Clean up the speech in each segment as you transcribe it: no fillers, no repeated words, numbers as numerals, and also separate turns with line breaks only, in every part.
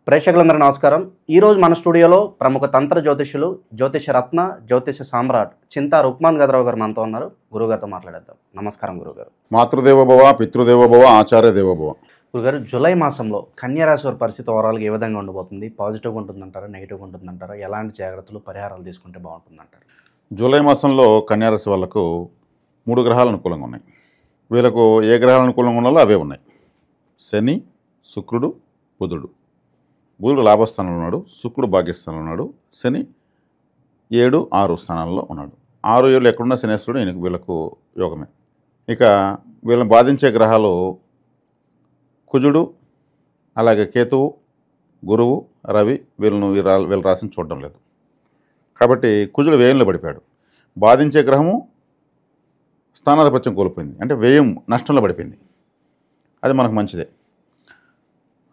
ప్రేక్షకులందరూ నమస్కారం. ఈరోజు మన స్టూడియోలో ప్రముఖ తంత్ర జ్యోతిష్యులు, జ్యోతిష రత్న, జ్యోతిష సామ్రాట్ చింతా రుక్మాన్ గదరావు గారు మనతో ఉన్నారు. గురుగారితో మాట్లాడేద్దాం. నమస్కారం గురుగారు.
మాతృదేవోభవ, పితృదేవోభవ, ఆచార్య దేవోభవ.
గురుగారు, జూలై మాసంలో కన్యారాశి వారి పరిస్థితి ఓవరాల్గా ఏ విధంగా ఉండబోతుంది? పాజిటివ్గా ఉంటుందంటారా, నెగిటివ్గా ఉంటుందంటారా? ఎలాంటి జాగ్రత్తలు, పరిహారాలు తీసుకుంటే బాగుంటుందంటారు?
జూలై మాసంలో కన్యారాశి వాళ్ళకు 3 గ్రహాలు అనుకూలంగా ఉన్నాయి. వీళ్ళకు ఏ గ్రహాలు అనుకూలంగా ఉన్నాలో అవే ఉన్నాయి. శని, శుక్రుడు, బుధుడు. బుధుడు లాభస్థానంలో ఉన్నాడు, శుక్రుడు భాగ్యస్థానంలో ఉన్నాడు, శని 7, 6 స్థానాల్లో ఉన్నాడు. 6, 7 ఎక్కడున్నా శనేశ్వరుడు వీళ్ళకు యోగమే. ఇక వీళ్ళని బాధించే గ్రహాలు కుజుడు, అలాగే కేతువు, గురువు, రవి. వీళ్ళ రాశిని చూడడం లేదు. కాబట్టి కుజుడు వ్యయంలో పడిపోయాడు. బాధించే గ్రహము స్థానాధిపత్యం కోల్పోయింది, అంటే వ్యయం నష్టంలో పడిపోయింది. అది మనకు మంచిదే.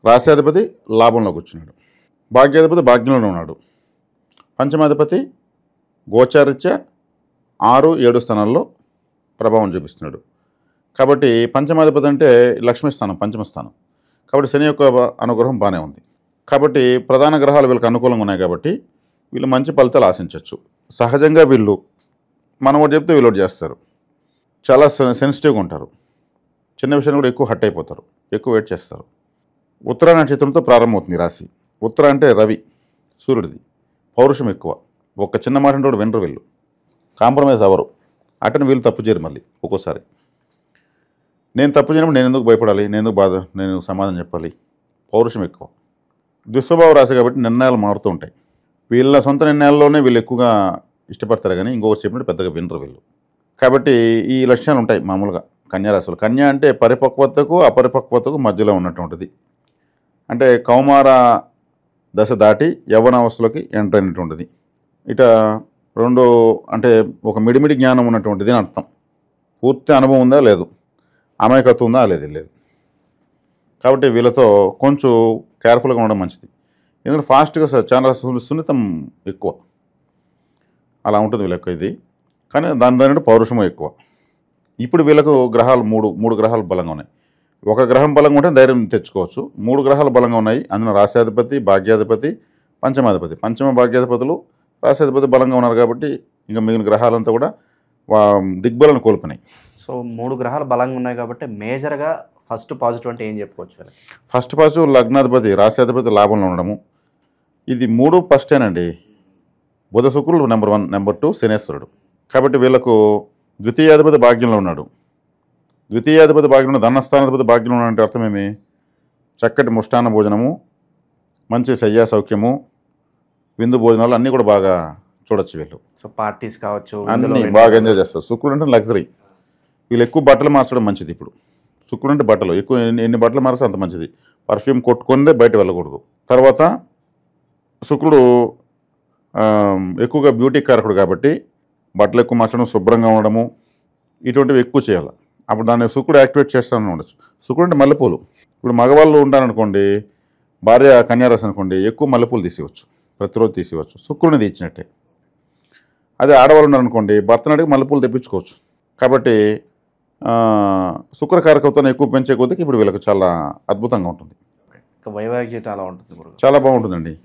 రాశ్యాధిపతి లాభంలో కూర్చున్నాడు, భాగ్యాధిపతి భాగ్యంలోనే ఉన్నాడు, పంచమాధిపతి గోచారీత్యా 6, 7 స్థానాల్లో ప్రభావం చూపిస్తున్నాడు. కాబట్టి పంచమాధిపతి అంటే లక్ష్మీ స్థానం, పంచమ స్థానం. కాబట్టి శని యొక్క అనుగ్రహం బాగానే ఉంది. కాబట్టి ప్రధాన గ్రహాలు వీళ్ళకి అనుకూలంగా ఉన్నాయి. కాబట్టి వీళ్ళు మంచి ఫలితాలు ఆశించవచ్చు. సహజంగా వీళ్ళు మనం ఒకటి చెప్తే వీళ్ళు ఒకటి చేస్తారు. చాలా సెన్సిటివ్గా ఉంటారు. చిన్న విషయాన్ని కూడా ఎక్కువ హట్ అయిపోతారు, ఎక్కువ వెయిట్ చేస్తారు. ఉత్తర నక్షత్రంతో ప్రారంభమవుతుంది రాశి. ఉత్తర అంటే రవి, సూర్యుడిది. పౌరుషం ఎక్కువ. ఒక చిన్న మాట అంటే వినరు వీళ్ళు, కాంప్రమైజ్ అవ్వరు. అటని వీళ్ళు తప్పు చేయరు. మళ్ళీ ఒక్కోసారి నేను తప్పు చేయనప్పుడు నేను ఎందుకు భయపడాలి, నేను సమాధానం చెప్పాలి. పౌరుషం ఎక్కువ. దుస్వభావ రాశి కాబట్టి నిర్ణయాలు మారుతూ ఉంటాయి. వీళ్ళ సొంత నిర్ణయాల్లోనే వీళ్ళు ఎక్కువగా ఇష్టపడతారు, కానీ ఇంకొకటి చెప్పినట్టు పెద్దగా వినరు వీళ్ళు. కాబట్టి ఈ లక్షణాలు ఉంటాయి మామూలుగా కన్యారాశులు. కన్య అంటే పరిపక్వతకు అపరిపక్వతకు మధ్యలో ఉన్నటువంటిది. అంటే కౌమార దశ దాటి యవ్వనావస్థలోకి ఎంటర్ అయినటువంటిది. ఇట 2 అంటే ఒక మిడిమిడి జ్ఞానం ఉన్నటువంటిది అని అర్థం. పూర్తి అనుభవం ఉందా లేదు, అమాయకత్వం ఉందా లేదు. కాబట్టి వీళ్ళతో కొంచెం కేర్ఫుల్గా ఉండడం మంచిది. ఎందుకంటే ఫాస్ట్గా చాలా సున్నితం ఎక్కువ, అలా ఉంటుంది వీళ్ళకి ఇది. కానీ దాని పౌరుషము ఎక్కువ. ఇప్పుడు వీళ్ళకు గ్రహాలు మూడు గ్రహాలు బలంగా ఉన్నాయి. ఒక గ్రహం బలంగా ఉంటే ధైర్యం తెచ్చుకోవచ్చు. 3 గ్రహాలు బలంగా ఉన్నాయి. అందులో రాశ్యాధిపతి, భాగ్యాధిపతి, పంచమాధిపతి. పంచమ భాగ్యాధిపతులు, రాశ్యాధిపతి బలంగా ఉన్నారు. కాబట్టి ఇంకా మిగిలిన గ్రహాలంతా కూడా దిగ్బలను కోల్పోయినాయి.
సో 3 గ్రహాలు బలంగా ఉన్నాయి కాబట్టి మేజర్గా ఫస్ట్ పాజిటివ్ అంటే ఏం చెప్పుకోవచ్చు వీళ్ళకి?
ఫస్ట్ పాజిటివ్ లగ్నాధిపతి, రాశ్యాధిపతి లాభంలో ఉండడము. ఇది 3 ఫస్టేనండి. బుధ శుక్రులు నెంబర్ 1, నెంబర్ 2 శనేశ్వరుడు. కాబట్టి వీళ్ళకు ద్వితీయాధిపతి భాగ్యంలో ఉన్నాడు. ద్వితీయాధిపతి భాగ్యంలో, ధనస్థానాధిపతి భాగ్యంలో ఉన్నాడంటే అర్థమేమి? చక్కటి ముష్టాన్న భోజనము, మంచి శయ్యా సౌఖ్యము, విందు భోజనాలు అన్నీ కూడా బాగా చూడొచ్చు వీళ్ళు.
సో పార్టీస్ కావచ్చు,
అన్నీ బాగా ఎంజాయ్ చేస్తారు. శుక్రుడు అంటే లగ్జరీ. వీళ్ళు ఎక్కువ బట్టలు మార్చడం మంచిది. ఇప్పుడు శుక్రుడు అంటే బట్టలు ఎక్కువ, ఎన్ని బట్టలు మారిస్తే అంత మంచిది. పర్ఫ్యూమ్ కొట్టుకుందే బయట వెళ్ళకూడదు. తర్వాత శుక్రుడు ఎక్కువగా బ్యూటీ కారకుడు కాబట్టి బట్టలు ఎక్కువ మార్చడం, శుభ్రంగా ఉండడము, ఇటువంటివి ఎక్కువ చేయాలి. అప్పుడు దాన్ని శుక్రుడు యాక్టివేట్ చేస్తానని ఉండొచ్చు. శుక్రుడు అంటే మల్లెపూలు. ఇప్పుడు మగవాళ్ళు ఉంటారనుకోండి, భార్య కన్యారాశి అనుకోండి, ఎక్కువ మల్లెపూలు తీసివచ్చు, ప్రతిరోజు తీసివచ్చు. శుక్రుడిని తీర్చినట్టే. అదే ఆడవాళ్ళు ఉన్నారనుకోండి, భర్తనాటికి మల్లెపూలు తెప్పించుకోవచ్చు. కాబట్టి శుక్రకారకత్వాన్ని ఎక్కువ పెంచే కొద్దికి ఇప్పుడు వీళ్ళకి చాలా అద్భుతంగా ఉంటుంది.
వైవాహిక జీవితం అలా ఉంటుంది,
చాలా బాగుంటుందండి.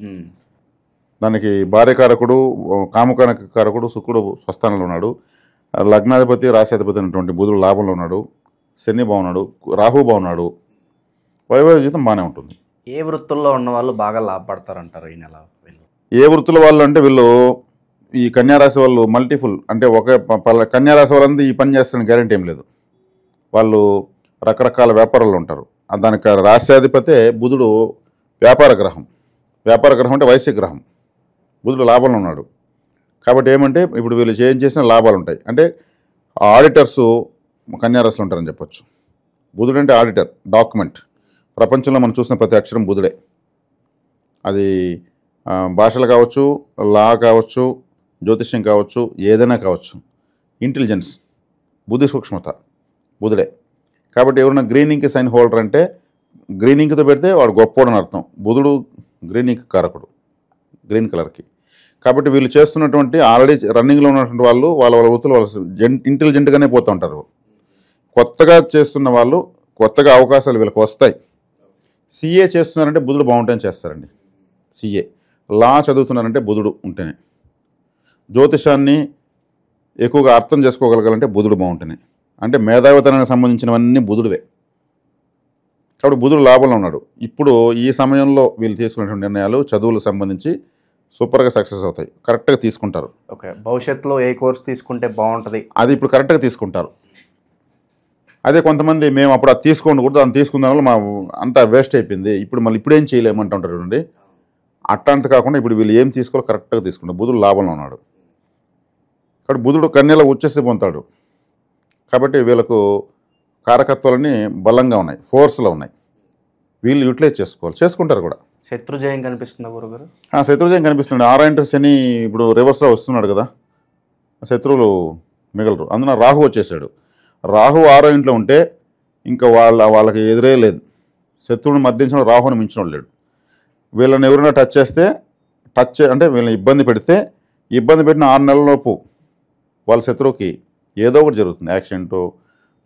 దానికి భార్యకారకుడు, కామకారకుడు శుక్రుడు స్వస్థానంలో ఉన్నాడు. లగ్నాధిపతి, రాశ్యాధిపతి అయినటువంటి బుధుడు లాభంలో ఉన్నాడు. శని బాగున్నాడు, రాహు బాగున్నాడు. వైవాహిక జీవితం బాగానే ఉంటుంది.
ఏ వృత్తుల్లో ఉన్న వాళ్ళు బాగా లాభపడతారంటారు ఈ నెల?
ఏ వృత్తుల వాళ్ళు అంటే వీళ్ళు ఈ కన్యారాశి వాళ్ళు మల్టిఫుల్. అంటే కన్యారాశి వాళ్ళంతా ఈ పని చేస్తారని గ్యారెంటీ ఏం లేదు. వాళ్ళు రకరకాల వ్యాపారాలు ఉంటారు. దానికి రాశ్యాధిపతే బుధుడు వ్యాపార గ్రహం. వ్యాపార గ్రహం అంటే వైశ్య గ్రహం. బుధుడు లాభంలో ఉన్నాడు. కాబట్టి ఏమంటే ఇప్పుడు వీళ్ళు ఏం చేసినా లాభాలు ఉంటాయి. అంటే ఆడిటర్సు కన్యారాశిలో ఉంటారని చెప్పొచ్చు. బుధుడు అంటే ఆడిటర్, డాక్యుమెంట్. ప్రపంచంలో మనం చూసిన ప్రతి అక్షరం బుధుడే. అది భాషలు కావచ్చు, లా కావచ్చు, జ్యోతిష్యం కావచ్చు, ఏదైనా కావచ్చు. ఇంటెలిజెన్స్, బుద్ధి సూక్ష్మత బుధుడే. కాబట్టి ఎవరైనా గ్రీన్ ఇంక్ సైన్ హోల్డర్ అంటే గ్రీన్ ఇంక్తో పెడితే వాడు గొప్పోడని అర్థం. బుధుడు గ్రీన్ ఇంక్ కారకుడు, గ్రీన్ కలర్కి. కాబట్టి వీళ్ళు చేస్తున్నటువంటి ఆల్రెడీ రన్నింగ్లో ఉన్నటువంటి వాళ్ళు వాళ్ళ వృత్తులు వాళ్ళు ఇంటెలిజెంట్గానే పోతూ ఉంటారు. కొత్తగా చేస్తున్న వాళ్ళు కొత్తగా అవకాశాలు వీళ్ళకి వస్తాయి. సీఏ చేస్తున్నారంటే బుధుడు బాగుంటాయని చేస్తారండి. CA. లా చదువుతున్నారంటే బుధుడు ఉంటేనే. జ్యోతిషాన్ని ఎక్కువగా అర్థం చేసుకోగలగాలంటే బుధుడు బాగుంటేనే. అంటే మేధావితనానికి సంబంధించినవన్నీ బుధుడివే. కాబట్టి బుధుడు లాభంలో ఉన్నాడు. ఇప్పుడు ఈ సమయంలో వీళ్ళు తీసుకునేటువంటి నిర్ణయాలు చదువులకు సంబంధించి సూపర్గా సక్సెస్ అవుతాయి. కరెక్ట్గా తీసుకుంటారు.
ఓకే, భవిష్యత్తులో ఏ కోర్స్ తీసుకుంటే బాగుంటుంది
అది ఇప్పుడు కరెక్ట్గా తీసుకుంటారు. అదే కొంతమంది మేము అప్పుడు అది తీసుకోండి కూడా దాన్ని తీసుకున్న వల్ల మా అంతా వేస్ట్ అయిపోయింది, ఇప్పుడు మళ్ళీ ఇప్పుడేం చేయలేమంటుంటారు అండి. అట్లాంటి కాకుండా ఇప్పుడు వీళ్ళు ఏం తీసుకోవాలో కరెక్ట్గా తీసుకుంటారు. బుధుడు లాభంలో ఉన్నాడు. కాబట్టి బుధుడు కన్యలో ఉచ్చేసి పొందుతాడు. కాబట్టి వీళ్ళకు కారకత్వాలన్నీ బలంగా ఉన్నాయి, ఫోర్స్లో ఉన్నాయి. వీళ్ళు యూటిలైజ్ చేసుకుంటారు కూడా.
శత్రుజయం కనిపిస్తుందా గురుగారు?
శత్రుజయం కనిపిస్తుంది. 6 శని ఇప్పుడు రివర్స్లో వస్తున్నాడు కదా, శత్రువులు మిగలరు. అందున రాహు వచ్చేసాడు. రాహు 6వ ఇంట్లో ఉంటే ఇంకా వాళ్ళకి ఎదురే లేదు. శత్రువుని మర్దించిన రాహుని మించిన లేడు. వీళ్ళని ఎవరైనా టచ్ అంటే వీళ్ళని ఇబ్బంది పెట్టిన 6 నెలలలోపు వాళ్ళ శత్రువుకి ఏదో ఒకటి జరుగుతుంది. యాక్సిడెంటు,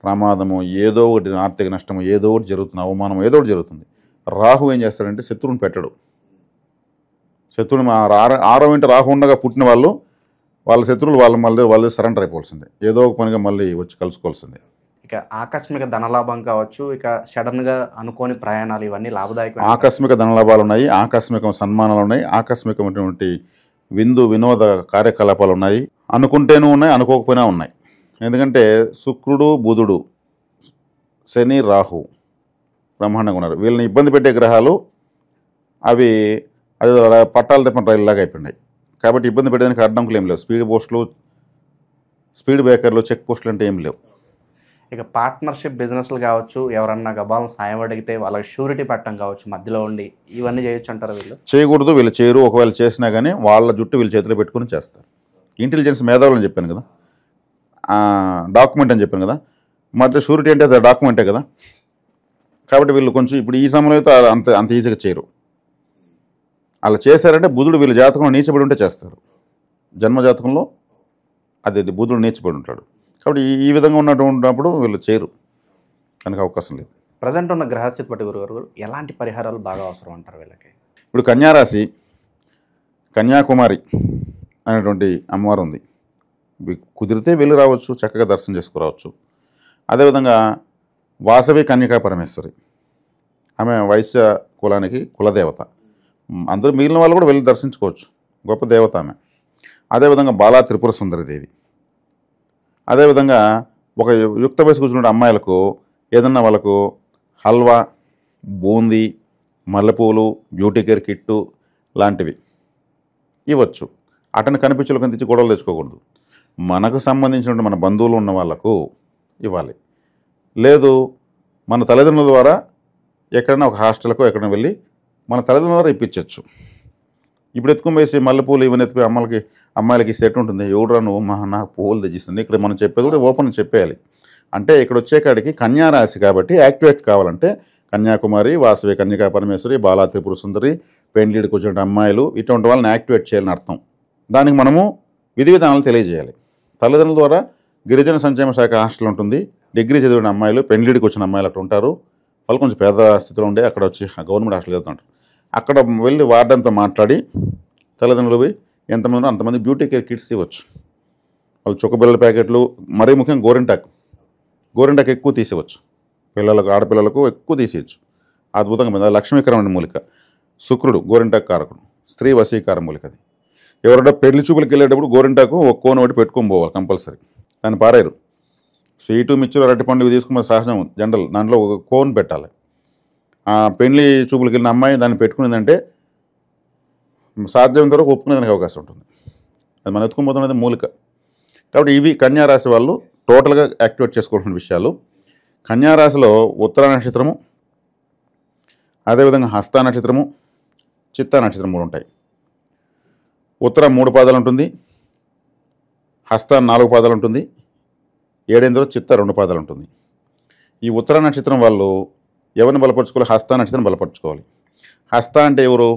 ప్రమాదము, ఏదో ఒకటి ఆర్థిక నష్టము, ఏదో ఒకటి జరుగుతుంది, అవమానం ఏదో ఒకటి జరుగుతుంది. రాహు ఏం చేస్తాడంటే శత్రువుని పెట్టడు. శత్రువుని 6వ ఇంట రాహు ఉండగా పుట్టిన వాళ్ళ శత్రువులు వాళ్ళు సరెండర్ అయిపోవాల్సిందే. ఏదో ఒక పనిగా మళ్ళీ వచ్చి కలుసుకోవాల్సిందే.
ఇక ఆకస్మిక ధనలాభం కావచ్చు, ఇక సడన్గా అనుకోని ప్రయాణాలు, ఇవన్నీ లాభదాయకం.
ఆకస్మిక ధనలాభాలు ఉన్నాయి, ఆకస్మిక సన్మానాలు ఉన్నాయి, ఆకస్మికమైనటువంటి వినోద కార్యకలాపాలు ఉన్నాయి. అనుకుంటేనూ ఉన్నాయి, అనుకోకపోయినా ఉన్నాయి. ఎందుకంటే శుక్రుడు, బుధుడు, శని, రాహు బ్రహ్మాండంగా ఉన్నారు. వీళ్ళని ఇబ్బంది పెట్టే గ్రహాలు అది పట్టాలు తప్పని రైలులాగా అయిపోయినాయి. కాబట్టి ఇబ్బంది పెట్టడానికి అడ్డంకులు ఏం లేవు. స్పీడ్ బ్రేకర్లు, చెక్ పోస్టులు అంటే ఏం లేవు.
ఇక పార్ట్నర్షిప్ బిజినెస్లు కావచ్చు, ఎవరన్నా గబాలను సాయం అడిగితే వాళ్ళకి షూరిటీ పెట్టడం కావచ్చు, మధ్యలో ఉండి ఇవన్నీ చేయొచ్చు అంటారు. వీళ్ళు
చేయకూడదు, వీళ్ళు చేయరు. ఒకవేళ చేసినా కానీ వాళ్ళ జుట్టు వీళ్ళ చేతిలో పెట్టుకుని చేస్తారు. ఇంటెలిజెన్స్ మేధావులు అని చెప్పాను కదా, డాక్యుమెంట్ అని చెప్పాను కదా, మధ్య షూరిటీ అంటే అది డాక్యుమెంటే కదా. కాబట్టి వీళ్ళు కొంచెం ఇప్పుడు ఈ సమయంలో అయితే అంత ఈజీగా చేయరు. అలా చేశారంటే బుధుడు వీళ్ళ జాతకంలో నీచబడి ఉంటే చేస్తారు. జన్మజాతకంలో అది బుధుడు నీచబడి ఉంటాడు. కాబట్టి ఈ విధంగా ఉన్నప్పుడు వీళ్ళు చేయరు, దానికి అవకాశం లేదు.
ప్రజెంట్ ఉన్న గ్రహస్థితి బట్టి గురుగారు ఎలాంటి పరిహారాలు బాగా అవసరం అంటారు వీళ్ళకి?
ఇప్పుడు కన్యారాశి, కన్యాకుమారి అనేటువంటి అమ్మవారు ఉంది. కుదిరితే వెళ్ళి రావచ్చు, చక్కగా దర్శనం చేసుకురావచ్చు. అదేవిధంగా వాసవి కన్యకా పరమేశ్వరి, ఆమె వైశ్య కులానికి కులదేవత. అందరూ మిగిలిన వాళ్ళు కూడా వెళ్ళి దర్శించుకోవచ్చు, గొప్ప దేవత ఆమె. అదేవిధంగా బాలా త్రిపుర సుందరిదేవి. అదేవిధంగా ఒక యుక్త వయసు కూర్చున్న అమ్మాయిలకు ఏదన్నా వాళ్ళకు హల్వా, బూందీ, మల్లెపూలు, బ్యూటీ కేర్ కిట్టు లాంటివి ఇవ్వచ్చు. అటని కనిపించలకు తెచ్చి గొడవలు తెచ్చుకోకూడదు. మనకు సంబంధించినటువంటి మన బంధువులు ఉన్న వాళ్ళకు ఇవ్వాలి. లేదు మన తల్లిదండ్రుల ద్వారా ఎక్కడైనా ఒక హాస్టల్కో ఎక్కడైనా వెళ్ళి మన తల్లిదండ్రుల ద్వారా ఇప్పించవచ్చు. ఇప్పుడు ఎత్తుకుని వేసి మల్లెపూలు ఇవన్నీ ఎత్తుకుని అమ్మాయిలకి సెట్ ఉంటుంది. ఎవడరా నువ్వు నాకు పువ్వులు తెచ్చిస్తుంది. ఇక్కడ మనం చెప్పేది కూడా ఓపెన్ చెప్పేయాలి. అంటే ఇక్కడ వచ్చేకాడికి కన్యారాశి కాబట్టి యాక్టివేట్ కావాలంటే కన్యాకుమారి, వాసవి కన్యకా పరమేశ్వరి, బాలా త్రిపుర సుందరి, పెండ్లిడికి వచ్చిన అమ్మాయిలు ఇటువంటి వాళ్ళని యాక్టివేట్ చేయాలని అర్థం. దానికి మనము విధి విధానాలు తెలియజేయాలి. తల్లిదండ్రుల ద్వారా గిరిజన సంక్షేమ శాఖ హాస్టల్ ఉంటుంది. డిగ్రీ చదివిన అమ్మాయిలు, పెండ్లిడికి వచ్చిన అమ్మాయిలు అక్కడ ఉంటారు. వాళ్ళు కొంచెం పేద స్థితిలో ఉండే అక్కడ వచ్చి గవర్నమెంట్ హాస్టల్ చదువుతుంటారు. అక్కడ వెళ్ళి వార్డెన్తో మాట్లాడి తల్లిదండ్రులు ఎంతమంది అంతమంది బ్యూటీ కేర్ కిట్స్ ఇవ్వచ్చు. వాళ్ళు చుక్కబిల్లల ప్యాకెట్లు, మరీ ముఖ్యంగా గోరింటాకు ఎక్కువ తీసేవచ్చు. ఆడపిల్లలకు ఎక్కువ తీసేయచ్చు. అద్భుతంగా మీద లక్ష్మీకరమైన మూలిక. శుక్రుడు గోరింటాకు కారకుడు, స్త్రీ వశీకార మూలిక. అది ఎవరైనా పెళ్లి చూపులకు వెళ్ళేటప్పుడు గోరింటాకు ఒక కోన్ ఒకటి పెట్టుకొని పోవాలి కంపల్సరీ, దాన్ని పారాయరు. స్వీటు, మిక్చర్, అరటిపండు ఇవి తీసుకున్న సహజం జనరల్. దాంట్లో ఒక కోన్ పెట్టాలి. పెళ్లి చూపులకు వెళ్ళిన అమ్మాయి దాన్ని పెట్టుకునేదంటే సాధ్యమైనంత వరకు ఒప్పుకునేదానికి అవకాశం ఉంటుంది. అది మనం ఎత్తుకుపోతున్నది మూలిక. కాబట్టి ఇవి కన్యారాశి వాళ్ళు టోటల్గా యాక్టివేట్ చేసుకోవాల్సిన విషయాలు. కన్యారాశిలో ఉత్తర నక్షత్రము, అదేవిధంగా హస్త నక్షత్రము, చిత్తా నక్షత్రం 3 ఉంటాయి. ఉత్తర 3 పాదాలు ఉంటుంది, హస్త 4 పాదాలు ఉంటుంది, 7 చిత్త 2 పాదాలు ఉంటుంది. ఈ ఉత్తర నక్షత్రం వాళ్ళు ఎవరిని బలపరుచుకోవాలి? హస్త నక్షత్రం బలపరుచుకోవాలి. హస్త అంటే ఎవరు?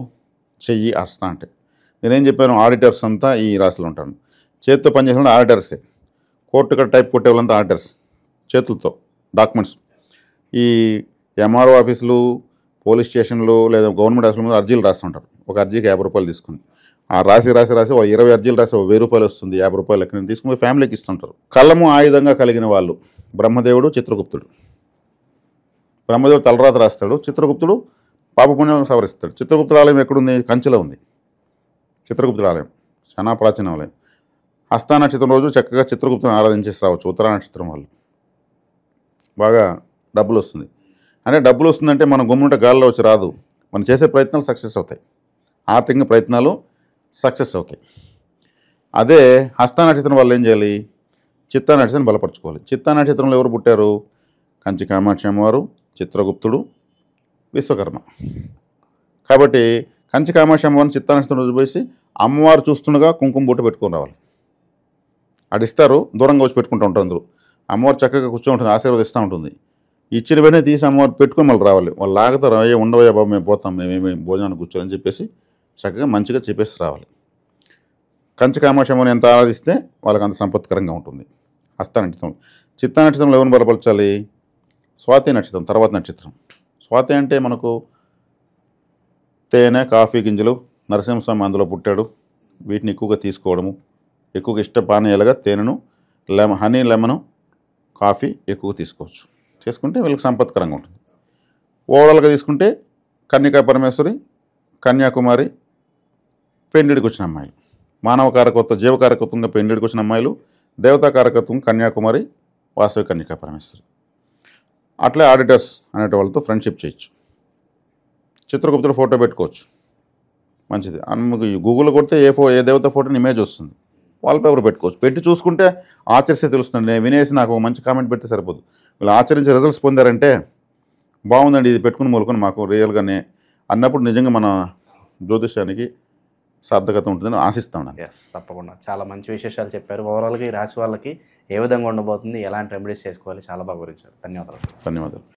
చెయ్యి. హస్త అంటే నేనేం చెప్పాను, ఆడిటర్స్ అంతా ఈ రాశిలో ఉంటాను. చేతితో పనిచేసిన ఆడిటర్సే. కోర్టు టైప్ కొట్టే వాళ్ళంతా ఆడిటర్స్, చేతులతో డాక్యుమెంట్స్. ఈ ఎంఆర్ఓ ఆఫీసులు, పోలీస్ స్టేషన్లు లేదా గవర్నమెంట్ ఆఫీసుల మీద అర్జీలు రాస్తుంటారు. ఒక అర్జీకి 50 రూపాయలు తీసుకుని ఆ రాసి ఓ 20 అర్జీలు రాసి ఓ 1000 రూపాయలు వస్తుంది, 50 రూపాయలు లెక్కన తీసుకుని ఫ్యామిలీకి ఇస్తుంటారు. కళ్ళము ఆయుధంగా కలిగిన వాళ్ళు బ్రహ్మదేవుడు, చిత్రగుప్తుడు. బ్రహ్మదేవుడు తలరాత రాస్తాడు, చిత్రగుప్తుడు పాపపుణ్యాలను సవరిస్తాడు. చిత్రగుప్తుడు ఆలయం ఎక్కడుంది? కంచిలో ఉంది చిత్రగుప్తుడు ఆలయం, చాలా ప్రాచీన ఆలయం. హస్త నక్షత్రం రోజు చక్కగా చిత్రగుప్తుని ఆరాధించేసి రావచ్చు. ఉత్తరా నక్షత్రం వాళ్ళు బాగా డబ్బులు వస్తుంది. అంటే డబ్బులు వస్తుందంటే మనం గుమ్ముంటే గాల్లో వచ్చి రాదు, మనం చేసే ప్రయత్నాలు సక్సెస్ అవుతాయి, ఆర్థిక ప్రయత్నాలు సక్సెస్ అవుతాయి. అదే హస్త నక్షత్రం వాళ్ళు ఏం చేయాలి? చిత్తా నక్షత్రం బలపరచుకోవాలి. చిత్తా నక్షత్రంలో ఎవరు పుట్టారు? కంచి కామాక్షి అమ్మవారు, చిత్రగుప్తుడు, విశ్వకర్మ. కాబట్టి కంచి కామాక్షి అమ్మవారిని చిత్తా నక్షత్రం రోజు పోసి అమ్మవారు చూస్తుండగా కుంకుమ బొట్టు పెట్టుకొని రావాలి. అడిస్తారు, దూరంగా వచ్చి పెట్టుకుంటూ ఉంటారు అందరూ. అమ్మవారు చక్కగా కూర్చోంటుంది, ఆశీర్వదిస్తూ ఉంటుంది. ఇచ్చిన వెంటనే తీసి అమ్మవారు పెట్టుకొని మళ్ళీ రావాలి. వాళ్ళు లాగుతారు, అయ్యే ఉండవయ్యా బాబు మేము పోతాం, మేమేమి భోజనాన్ని కూర్చోని చెప్పేసి చక్కగా మంచిగా చెప్పేసి రావాలి. కంచి కామాక్షి అమ్మని ఎంత ఆరాధిస్తే వాళ్ళకి అంత సంపత్కరంగా ఉంటుంది. హస్త నక్షత్రం. చిత్తా నక్షత్రంలో ఎవరిని బలపరచాలి? స్వాతి నక్షత్రం తర్వాత నక్షత్రం. స్వాతి అంటే మనకు తేనె, కాఫీ గింజలు, నరసింహస్వామి అందులో పుట్టాడు, వీటిని ఎక్కువగా తీసుకోవడము, ఎక్కువగా ఇష్టపానీయాలుగా తేనెను, హనీ, లెమను, కాఫీ ఎక్కువగా తీసుకోవచ్చు. చేసుకుంటే వీళ్ళకి సంపత్కరంగా ఉంటుంది. ఓవరాల్గా తీసుకుంటే కన్యకా పరమేశ్వరి, కన్యాకుమారి, పెండిడికి వచ్చిన అమ్మాయిలు, మానవ కారకత్వం జీవకారకత్వంగా పెండిడికి వచ్చిన అమ్మాయిలు, దేవతా కారకత్వం కన్యాకుమారి, వాసవి కన్యకా పరమేశ్వరి. అట్లే ఆడిటర్స్ అనే వాళ్ళతో ఫ్రెండ్షిప్ చేయొచ్చు. చిత్రగుప్తుడు ఫోటో పెట్టుకోవచ్చు, మంచిది. మీకు గూగుల్లో కొడితే ఏ దేవత ఫోటోని ఇమేజ్ వస్తుంది, వాల్పేపర్ పెట్టుకోవచ్చు. పెట్టి చూసుకుంటే ఆచరిస్తే తెలుస్తుంది. నేను వినేసి నాకు ఒక మంచి కామెంట్ పెడితే సరిపోదు. వీళ్ళు ఆచరించి రిజల్ట్స్ పొందారంటే బాగుందండి, ఇది పెట్టుకుని మొలుకొని మాకు రియల్గానే అన్నప్పుడు నిజంగా మన జ్యోతిష్యానికి సార్థకత ఉంటుందని ఆశిస్తాను.
ఎస్, తప్పకుండా చాలా మంచి విశేషాలు చెప్పారు. ఓవరాల్గా ఈ రాశి వాళ్ళకి ఏ విధంగా ఉండబోతుంది, ఎలాంటి రెమెడీస్ చేసుకోవాలి, చాలా బాగా వివరించారు. ధన్యవాదాలు.
ధన్యవాదాలు.